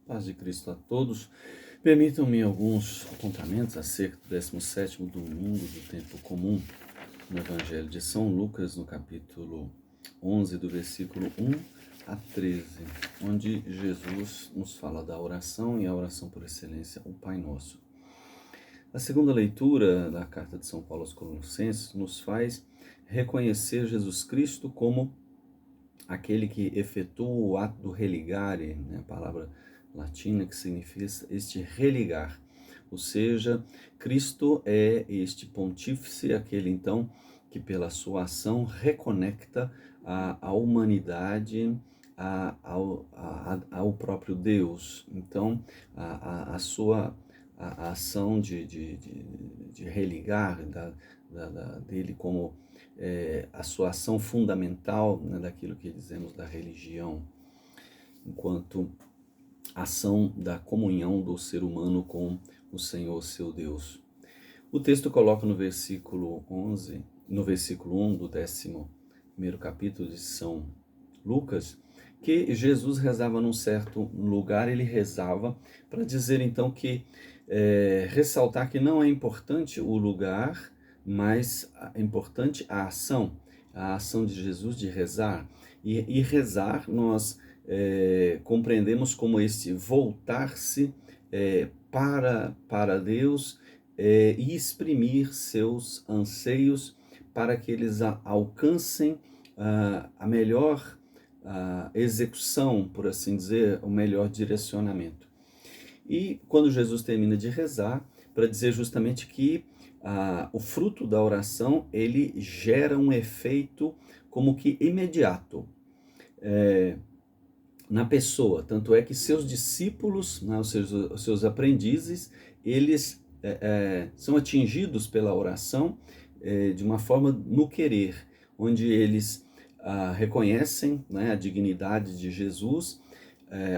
Paz de Cristo a todos. Permitam-me alguns apontamentos acerca do 17º domingo do tempo comum no Evangelho de São Lucas, no capítulo 11, do versículo 1 a 13, onde Jesus nos fala da oração e a oração por excelência, o Pai Nosso. A segunda leitura da carta de São Paulo aos Colossenses nos faz reconhecer Jesus Cristo como aquele que efetua o ato do religare, né, a palavra latina que significa este religar, ou seja, Cristo é este pontífice, aquele então que pela sua ação reconecta a humanidade ao próprio Deus. Então, a sua a ação de religar dele como a sua ação fundamental, né, daquilo que dizemos da religião, enquanto ação da comunhão do ser humano com o Senhor, seu Deus. O texto coloca no versículo 11, no versículo 1 do 11º capítulo de São Lucas, que Jesus rezava num certo lugar. Ele rezava para dizer então que, ressaltar que não é importante o lugar, mas é importante a ação de Jesus de rezar. E rezar nós compreendemos como esse voltar-se para Deus e exprimir seus anseios para que eles alcancem a melhor execução, por assim dizer, o melhor direcionamento. E quando Jesus termina de rezar, para dizer justamente que o fruto da oração, ele gera um efeito como que imediato na pessoa. Tanto é que seus discípulos, né, os seus aprendizes, eles são atingidos pela oração de uma forma no querer, onde eles reconhecem, né, a dignidade de Jesus,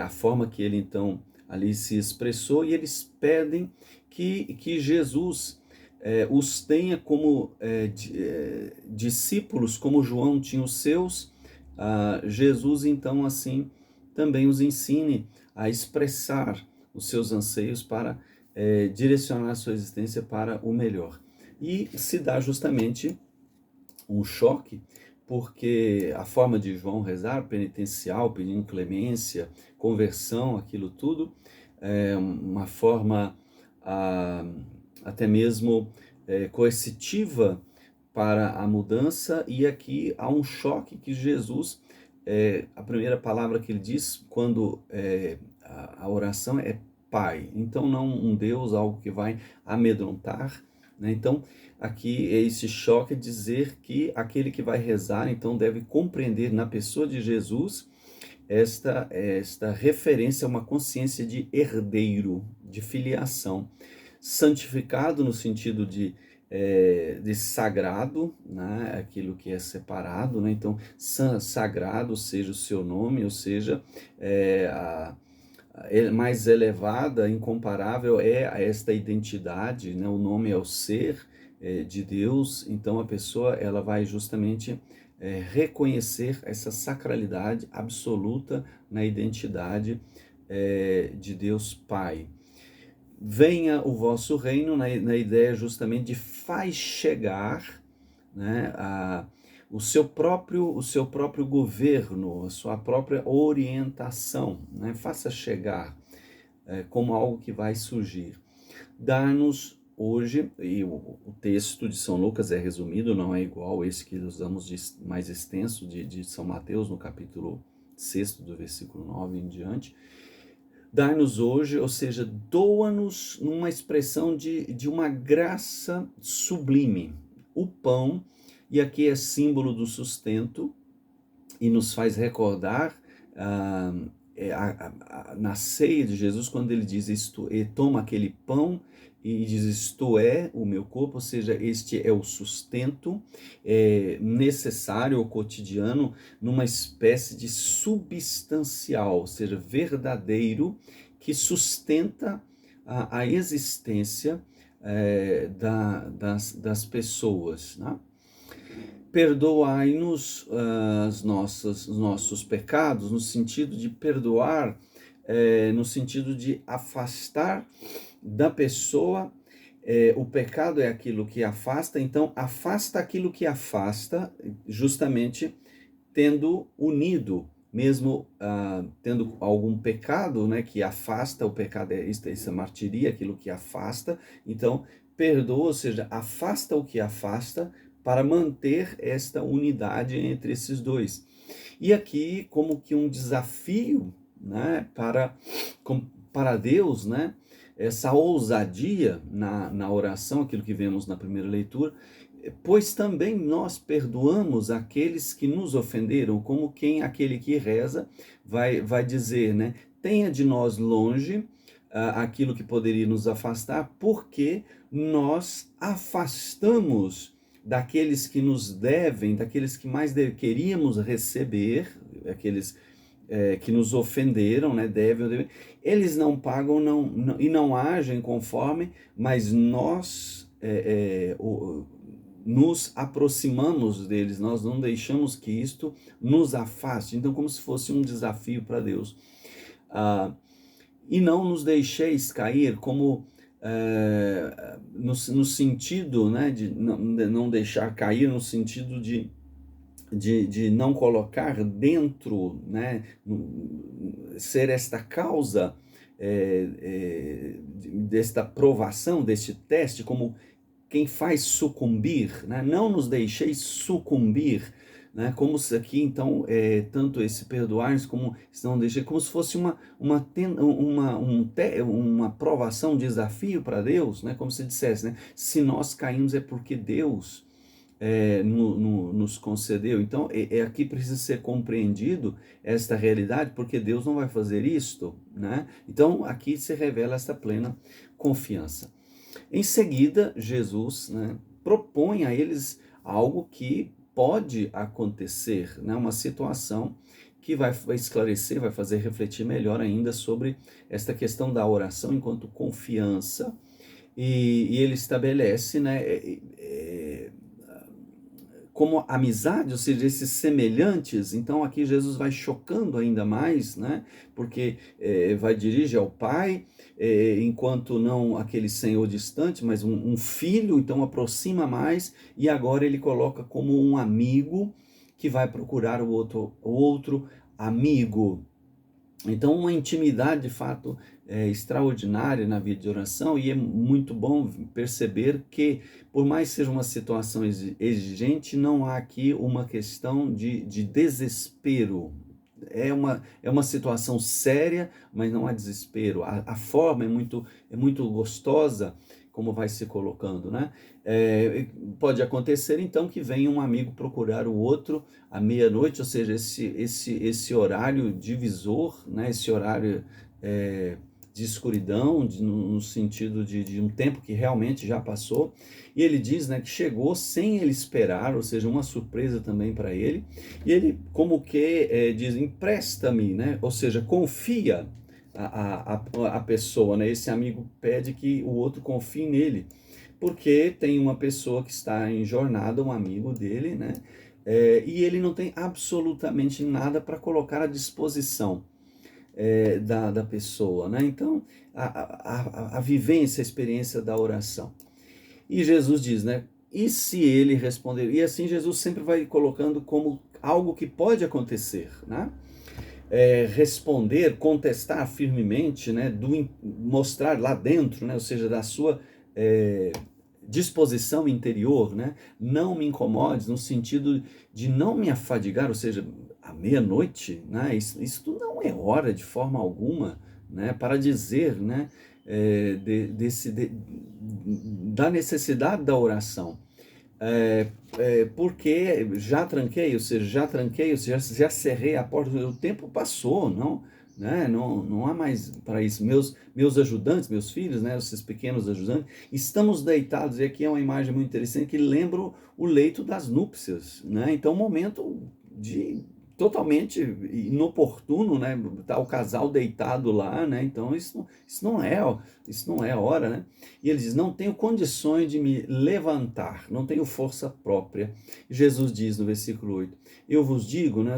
a forma que ele então ali se expressou, e eles pedem que Jesus os tenha como discípulos, como João tinha os seus. Jesus então assim também os ensine a expressar os seus anseios para direcionar a sua existência para o melhor. E se dá justamente um choque, porque a forma de João rezar, penitencial, pedindo clemência, conversão, aquilo tudo, é uma forma até mesmo coercitiva para a mudança. E aqui há um choque que Jesus, a primeira palavra que ele diz quando a oração é Pai, então não um Deus, algo que vai amedrontar, né? Então aqui é esse choque, dizer que aquele que vai rezar então deve compreender na pessoa de Jesus esta referência a uma consciência de herdeiro, de filiação, santificado no sentido de sagrado, né? Aquilo que é separado, né? Então sagrado seja o seu nome, ou seja, mais elevada, incomparável é esta identidade, né? O nome é o ser de Deus. Então a pessoa ela vai justamente reconhecer essa sacralidade absoluta na identidade de Deus Pai. Venha o vosso reino, na ideia justamente de faz chegar, né, o seu próprio governo, a sua própria orientação, né, faça chegar como algo que vai surgir. Dar-nos hoje, e o texto de São Lucas é resumido, não é igual esse que usamos mais extenso de São Mateus, no capítulo 6, do versículo 9 em diante. Dar-nos hoje, ou seja, doa-nos numa expressão de uma graça sublime, o pão, e aqui é símbolo do sustento, e nos faz recordar na ceia de Jesus, quando ele diz isto, ele toma aquele pão e diz isto é o meu corpo, ou seja, este é o sustento necessário ao cotidiano, numa espécie de substancial, ou seja, verdadeiro, que sustenta a existência das pessoas, né? Perdoai-nos os nossos pecados, no sentido de perdoar no sentido de afastar da pessoa. O pecado é aquilo que afasta, então afasta aquilo que afasta, justamente tendo unido, mesmo tendo algum pecado, né, que afasta, o pecado é essa martiria, aquilo que afasta, então perdoa, ou seja, afasta o que afasta, para manter esta unidade entre esses dois. E aqui, como que um desafio, né, para Deus, né, essa ousadia na oração, aquilo que vemos na primeira leitura, pois também nós perdoamos aqueles que nos ofenderam, como aquele que reza vai dizer, né, tenha de nós longe aquilo que poderia nos afastar, porque nós afastamos daqueles que nos devem, daqueles que mais queríamos receber, aqueles que nos ofenderam, né, devem, eles não pagam e não agem conforme, mas nós nos aproximamos deles, nós não deixamos que isto nos afaste, então como se fosse um desafio para Deus. E não nos deixeis cair, como no sentido, né, de não deixar cair, no sentido de não colocar dentro, né, ser esta causa desta provação, deste teste, como quem faz sucumbir, né? Não nos deixeis sucumbir, né? Como se aqui, então, tanto esse perdoar como se não deixei, como se fosse uma provação, um desafio para Deus, né? Como se dissesse, né? Se nós caímos é porque Deus nos concedeu. Então, aqui precisa ser compreendido esta realidade, porque Deus não vai fazer isto, né? Então, aqui se revela esta plena confiança. Em seguida, Jesus, né, propõe a eles algo que pode acontecer, né, uma situação que vai esclarecer, vai fazer refletir melhor ainda sobre esta questão da oração enquanto confiança, e ele estabelece, né, como amizade, ou seja, esses semelhantes. Então aqui Jesus vai chocando ainda mais, né? Porque vai dirigir ao Pai, enquanto não aquele Senhor distante, mas um filho, então aproxima mais, e agora ele coloca como um amigo que vai procurar o outro amigo. Então, uma intimidade, de fato, extraordinária na vida de oração, e é muito bom perceber que, por mais que seja uma situação exigente, não há aqui uma questão de desespero. É uma situação séria, mas não há desespero. A forma é muito gostosa, como vai se colocando, né? Pode acontecer, então, que venha um amigo procurar o outro à meia-noite, ou seja, esse horário divisor, né? Esse horário de escuridão, no sentido de um tempo que realmente já passou. E ele diz, né, que chegou sem ele esperar, ou seja, uma surpresa também para ele. E ele, como que diz, empresta-me, né? Ou seja, confia a pessoa, né? Esse amigo pede que o outro confie nele, porque tem uma pessoa que está em jornada, um amigo dele, né? E ele não tem absolutamente nada para colocar à disposição da pessoa, né? Então, a vivência, a experiência da oração. E Jesus diz, né? E se ele responder? E assim Jesus sempre vai colocando como algo que pode acontecer, né? Responder, contestar firmemente, né, mostrar lá dentro, né, ou seja, da sua disposição interior, né, não me incomodes, no sentido de não me afadigar, ou seja, à meia-noite, né, isso não é hora de forma alguma, né, para dizer, né, da necessidade da oração. Porque já tranquei, ou seja, já cerrei a porta, o tempo passou, não, né? Não há mais para isso. Meus ajudantes, meus filhos, né? Esses pequenos ajudantes, estamos deitados, e aqui é uma imagem muito interessante que lembra o leito das núpcias, né? Então, momento totalmente inoportuno, né? Tá o casal deitado lá, né? Então isso não é hora, né? E ele diz: não tenho condições de me levantar, não tenho força própria. Jesus diz no versículo 8: eu vos digo, né?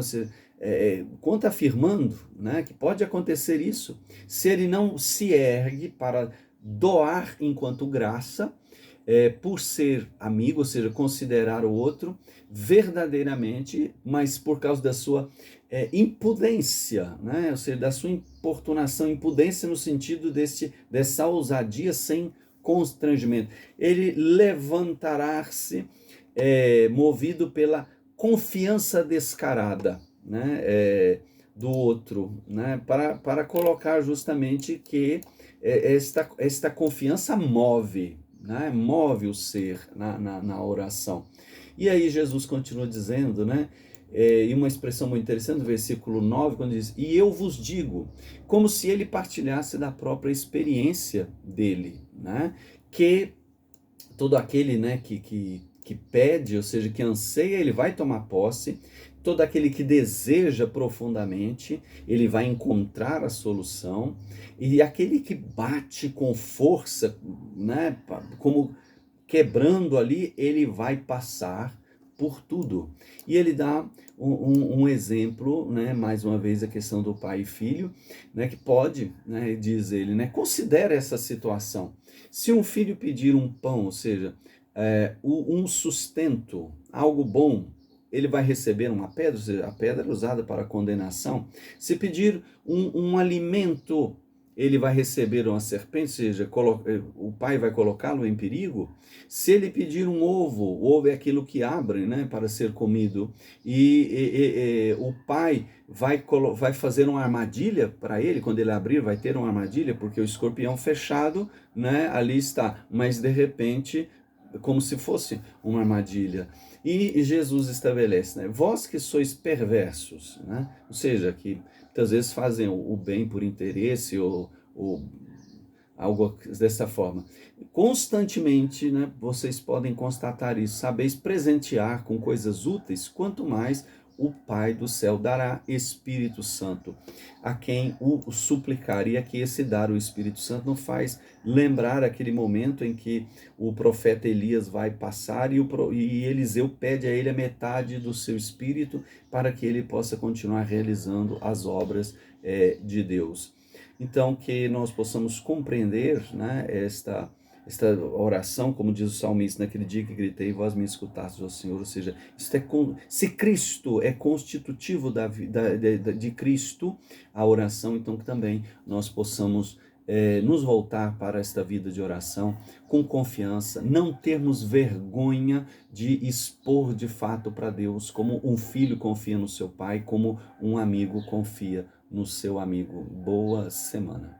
conta afirmando, né, que pode acontecer isso, se ele não se ergue para doar enquanto graça, por ser amigo, ou seja, considerar o outro verdadeiramente, mas por causa da sua impudência, né? Ou seja, da sua importunação, impudência no sentido dessa ousadia sem constrangimento. Ele levantará-se movido pela confiança descarada, né? Do outro, né? Para colocar justamente que esta confiança move, né? Move o ser na oração. E aí Jesus continua dizendo, né? E uma expressão muito interessante no versículo 9, quando diz: e eu vos digo, como se ele partilhasse da própria experiência dele, né? Que todo aquele, né, que pede, ou seja, que anseia, ele vai tomar posse. Todo aquele que deseja profundamente, ele vai encontrar a solução. E aquele que bate com força, né, como quebrando ali, ele vai passar por tudo. E ele dá um exemplo, né, mais uma vez a questão do pai e filho, né, que pode, né, diz ele, né, considera essa situação. Se um filho pedir um pão, ou seja, um sustento, algo bom, ele vai receber uma pedra, ou seja, a pedra é usada para condenação. Se pedir um alimento, ele vai receber uma serpente, ou seja, o pai vai colocá-lo em perigo. Se ele pedir um ovo, o ovo é aquilo que abre, né, para ser comido, e o pai vai fazer uma armadilha para ele, quando ele abrir vai ter uma armadilha, porque o escorpião fechado, né, ali está, mas de repente, como se fosse uma armadilha. E Jesus estabelece, né, vós que sois perversos, né, ou seja, que muitas vezes fazem o bem por interesse ou algo dessa forma. Constantemente, né, vocês podem constatar isso, sabeis presentear com coisas úteis, quanto mais o Pai do céu dará Espírito Santo a quem o suplicar. E aqui esse dar o Espírito Santo não faz lembrar aquele momento em que o profeta Elias vai passar e Eliseu pede a ele a metade do seu espírito para que ele possa continuar realizando as obras de Deus. Então, que nós possamos compreender, né, esta oração, como diz o salmista, naquele dia que gritei, vós me escutastes, ó Senhor, ou seja, se Cristo é constitutivo de Cristo, a oração, então que também nós possamos nos voltar para esta vida de oração com confiança, não termos vergonha de expor de fato para Deus, como um filho confia no seu pai, como um amigo confia no seu amigo. Boa semana.